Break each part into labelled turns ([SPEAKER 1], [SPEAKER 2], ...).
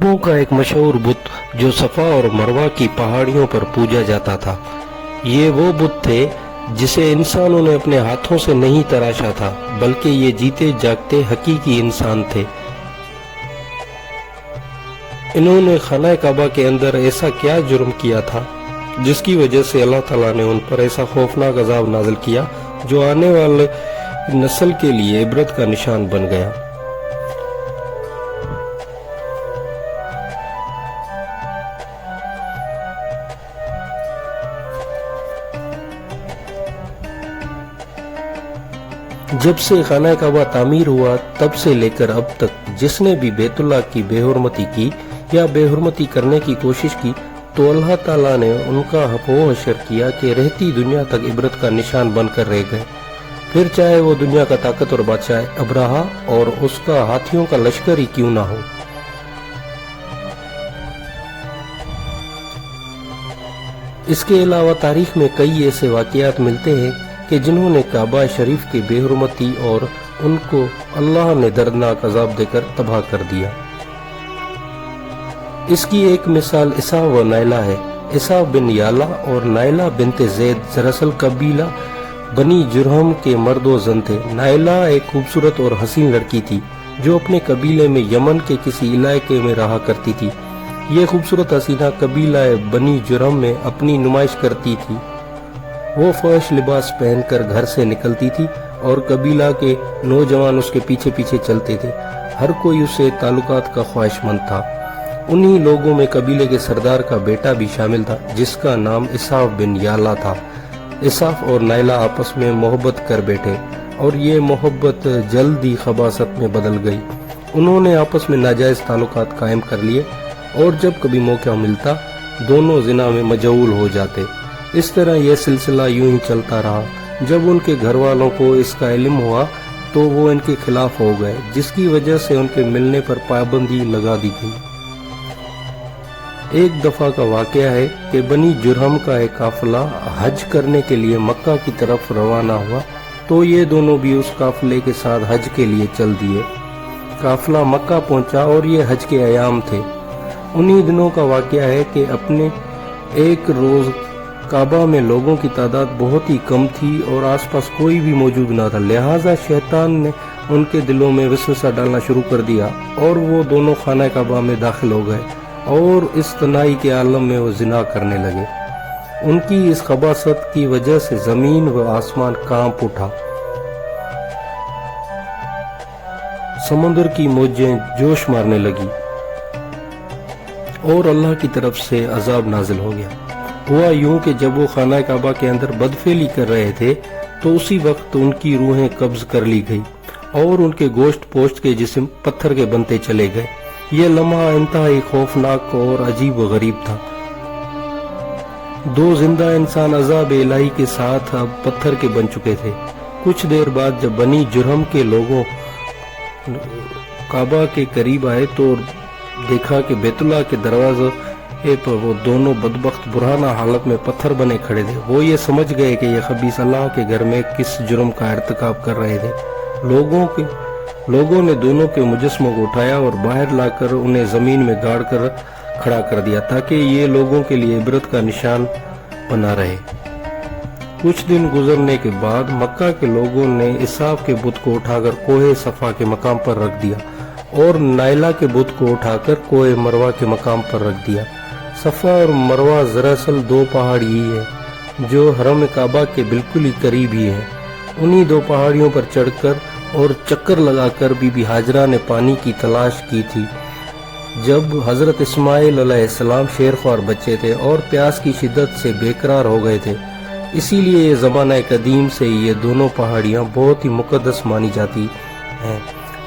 [SPEAKER 1] अरबों का एक मशहूर बुत जो सफ़ा और मरवा की पहाड़ियों पर पूजा जाता था। ये वो बुत थे जिसे इंसानों ने अपने हाथों से नहीं तराशा था, बल्कि ये जीते जागते हकीकी इंसान थे। इन्होंने खाना काबा के अंदर ऐसा क्या जुर्म किया था जिसकी वजह से अल्लाह ताला ने उन पर ऐसा खौफनाक अजाब नाजिल किया जो आने वाले नस्ल के लिए इबरत का निशान बन गया। जब से खाना काबा तामीर हुआ तब से लेकर अब तक जिसने भी बैतुल्लाह की बेहुरमती की या बेहुरमती करने की कोशिश की तो अल्लाह ताला ने उनका वो हशर किया कि रहती दुनिया तक इबरत का निशान बनकर रह गए, फिर चाहे वो दुनिया का ताकतवर बादशाह अब्राहा और उसका हाथियों का लश्कर ही क्यों ना हो। इसके अलावा तारीख में कई ऐसे वाक़यात मिलते हैं कि जिन्होंने काबा शरीफ की बेहुरमती और उनको अल्लाह ने दर्दनाक अजाब देकर तबाह कर दिया। इसकी एक मिसाल इसाव व नायला है। इसाव बिन याला और नायला बिनते ज़ैद दरअसल कबीला बनी जुरहम के मर्दो जन थे। नायला एक खूबसूरत और हसीन लड़की थी जो अपने कबीले में यमन के किसी इलाके में रहा करती थी। ये खूबसूरत हसीना कबीला बनी जुरहम में अपनी नुमाइश करती थी। वो फहश लिबास पहनकर घर से निकलती थी और कबीला के नौजवान उसके पीछे पीछे चलते थे। हर कोई उससे ताल्लुकात का ख्वाहिशमंद था। उन्हीं लोगों में कबीले के सरदार का बेटा भी शामिल था जिसका नाम इसाफ बिन याला था। इसाफ और नायला आपस में मोहब्बत कर बैठे और ये मोहब्बत जल्द ही खबासत में बदल गई। उन्होंने आपस में नाजायज ताल्लुकात कायम कर लिए और जब कभी मौका मिलता दोनों जिना में मजबूर हो जाते। इस तरह यह सिलसिला यूं ही चलता रहा। जब उनके घर वालों को इसका इल्म हुआ तो वो इनके खिलाफ हो गए, जिसकी वजह से उनके मिलने पर पाबंदी लगा दी गई। एक दफा का वाकया है कि बनी जुरहम का एक काफिला हज करने के लिए मक्का की तरफ रवाना हुआ तो ये दोनों भी उस काफिले के साथ हज के लिए चल दिए। काफिला मक्का पहुंचा और ये हज के अयाम थे। उन्हीं दिनों का वाकया है कि अपने एक रोज काबा में लोगों की तादाद बहुत ही कम थी और आसपास कोई भी मौजूद न था, लिहाजा शैतान ने उनके दिलों में वसवसा डालना शुरू कर दिया और वो दोनों खाना काबा में दाखिल हो गए और इस तनाई के आलम में वो जिना करने लगे। उनकी इस खबासत की वजह से जमीन व आसमान कांप उठा, समुद्र की मौजें जोश मारने लगी और अल्लाह की तरफ से अजाब नाजिल हो गया। हुआ यूं कि जब वो खाना काबा के अंदर बदफेली कर रहे थे तो उसी वक्त उनकी रूहें कब्ज कर ली गई और उनके गोश्त पोश्त के जिस्म पत्थर के बनते चले गए। यह लम्हा इंतहाई खौफनाक और अजीब व गरीब था। दो जिंदा इंसान अजाब इलाही के साथ अब पत्थर के बन चुके थे। कुछ देर बाद जब बनी जुरहम के लोगों काबा के करीब आए तो देखा कि बैतुल्लाह के दरवाजे पर वो दोनों बदबख्त बुरहाना हालत में पत्थर बने खड़े थे। वो ये समझ गए कि ये खबीस अल्लाह के घर में किस जुर्म का इर्तिकाब कर रहे थे। लोगों ने दोनों के मुजस्मों को उठाया और बाहर लाकर उन्हें जमीन में गाड़ कर खड़ा कर दिया ताकि ये लोगों के लिए इबरत का निशान बना रहे। कुछ दिन गुजरने के बाद मक्का के लोगों ने इसाफ के बुत को उठाकर कोहे सफा के मकाम पर रख दिया और नायला के बुत को उठाकर कोहे मरवा के मकाम पर रख दिया। सफा और मरवा दरअसल दो पहाड़ी ही है जो हरम काबा के बिल्कुल ही करीब ही है। उन्हीं दो पहाड़ियों पर चढ़कर और चक्कर लगाकर बीबी हाजरा ने पानी की तलाश की थी। जब हजरत इस्माइल अलैहिस्सलाम शेरख्वार बच्चे थे और प्यास की शिद्दत से बेकरार हो गए थे, इसीलिए ये ज़माना कदीम से ये दोनों पहाड़ियाँ बहुत ही मुकद्दस मानी जाती हैं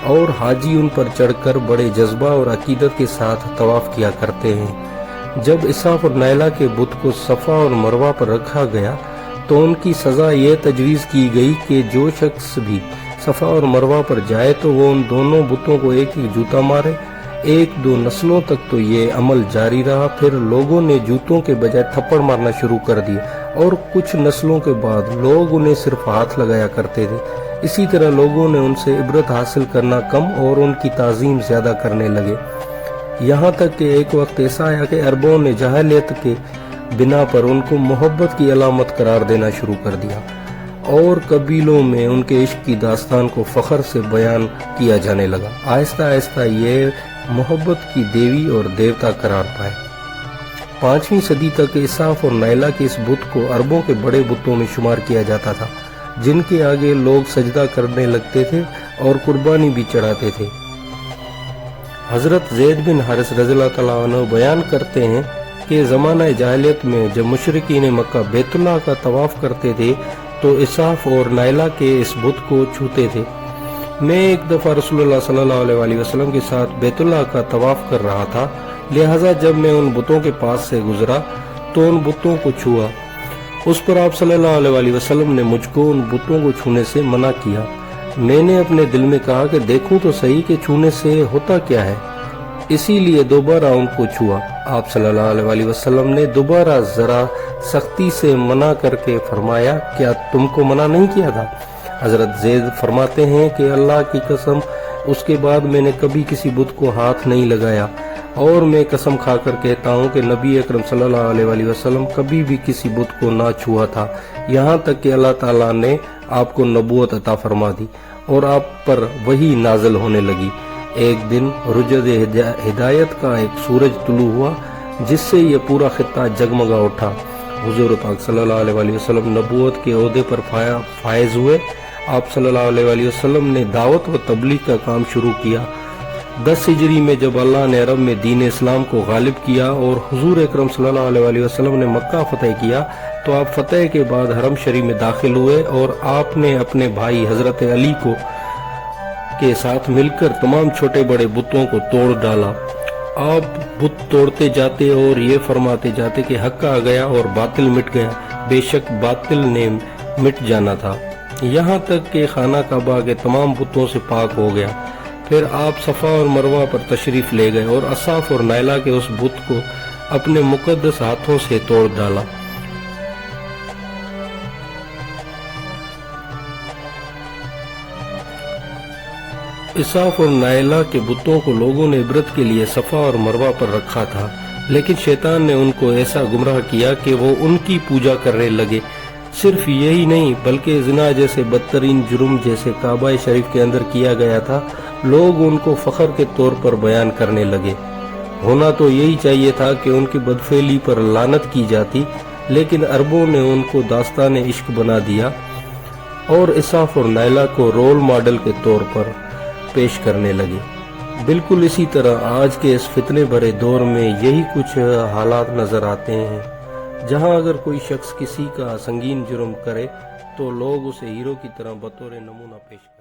[SPEAKER 1] और हाजी उन पर चढ़कर बड़े जज्बा और अकीदत के साथ तवाफ किया करते हैं। जब इसाफ और नायला के बुत को सफ़ा और मरवा पर रखा गया तो उनकी सज़ा ये तजवीज़ की गई कि जो शख्स भी सफ़ा और मरवा पर जाए तो वो उन दोनों बुतों को एक एक जूता मारे। एक दो नस्लों तक तो ये अमल जारी रहा। फिर लोगों ने जूतों के बजाय थप्पड़ मारना शुरू कर दिए और कुछ नस्लों के बाद लोग उन्हें सिर्फ हाथ लगाया करते थे। इसी तरह लोगों ने उनसे इबरत हासिल करना कम और उनकी ताज़ीम ज़्यादा करने लगे। یہاں تک کہ ایک وقت ایسا آیا کہ عربوں نے جاہلیت کے بنا پر ان کو محبت کی علامت قرار دینا شروع کر دیا اور قبیلوں میں ان کے عشق کی داستان کو فخر سے بیان کیا جانے لگا۔ آہستہ آہستہ یہ محبت کی دیوی اور دیوتا قرار پائے۔ 5ویں صدی تک اساف اور نائلہ کے اس بت کو عربوں کے بڑے بتوں میں شمار کیا جاتا تھا، جن کے آگے لوگ سجدہ کرنے لگتے تھے اور قربانی بھی چڑھاتے تھے۔ حضرت زید بن حارث رضی اللہ تعالیٰ عنہ بیان کرتے ہیں کہ زمانہ جاہلیت میں جب مشرکین مکہ بیت اللہ کا طواف کرتے تھے تو اساف اور نائلہ کے اس بت کو چھوتے تھے۔ میں ایک دفعہ رسول اللہ صلی اللہ علیہ وسلم کے ساتھ بیت اللہ کا طواف کر رہا تھا، لہٰذا جب میں ان بتوں کے پاس سے گزرا تو ان بتوں کو چھوا۔ اس پر آپ صلی اللہ علیہ وسلم نے مجھ کو ان بتوں کو چھونے سے منع کیا۔ میں نے اپنے دل میں کہا کہ دیکھوں تو صحیح کہ چھونے سے ہوتا کیا ہے، اسی لیے دوبارہ ان کو چھوا۔ آپ صلی اللہ علیہ وسلم نے دوبارہ ذرا سختی سے منع کر کے فرمایا، کیا تم کو منع نہیں کیا تھا؟ حضرت زید فرماتے ہیں کہ اللہ کی قسم اس کے بعد میں نے کبھی کسی بت کو ہاتھ نہیں لگایا، اور میں قسم کھا کر کہتا ہوں کہ نبی اکرم صلی اللہ علیہ وسلم کبھی بھی کسی بت کو نہ چھوا تھا، یہاں تک کہ اللہ تعالیٰ نے آپ کو نبوت عطا فرما دی اور آپ پر وحی نازل ہونے لگی۔ ایک دن رجد ہدایت کا ایک سورج طلوع ہوا جس سے یہ پورا خطہ جگمگا اٹھا۔ حضور پاک صلی اللہ علیہ وسلم نبوت کے عہدے پر فائز ہوئے۔ آپ صلی اللہ علیہ وسلم نے دعوت و تبلیغ کا کام شروع کیا۔ 10 ہجری میں جب اللہ نے عرب میں دین اسلام کو غالب کیا اور حضور اکرم صلی اللہ علیہ وسلم نے مکہ فتح کیا تو آپ فتح کے بعد حرم شریف میں داخل ہوئے اور آپ نے اپنے بھائی حضرت علی کے ساتھ مل کر تمام چھوٹے بڑے بتوں کو توڑ ڈالا۔ آپ بت توڑتے جاتے اور یہ فرماتے جاتے کہ حق آ گیا اور باطل مٹ گیا، بے شک باطل نے مٹ جانا تھا، یہاں تک کہ خانہ کعبہ کے تمام بتوں سے پاک ہو گیا۔ پھر آپ صفا اور مروہ پر تشریف لے گئے اور اساف اور نائلہ کے اس بت کو اپنے مقدس ہاتھوں سے توڑ ڈالا۔ اساف اور نائلہ کے بتوں کو لوگوں نے عبرت کے لیے صفا اور مروہ پر رکھا تھا، لیکن شیطان نے ان کو ایسا گمراہ کیا کہ وہ ان کی پوجا کرنے لگے۔ صرف یہی نہیں بلکہ زنا جیسے بدترین جرم جیسے کعبہ شریف کے اندر کیا گیا تھا، لوگ ان کو فخر کے طور پر بیان کرنے لگے۔ ہونا تو یہی چاہیے تھا کہ ان کی بدفعلی پر لعنت کی جاتی، لیکن عربوں نے ان کو داستان عشق بنا دیا اور اساف اور نائلہ کو رول ماڈل کے طور پر پیش کرنے لگے۔ بالکل اسی طرح آج کے اس فتنے بھرے دور میں یہی کچھ حالات نظر آتے ہیں، جہاں اگر کوئی شخص کسی کا سنگین جرم کرے تو لوگ اسے ہیرو کی طرح بطور نمونہ پیش کرتے ہیں۔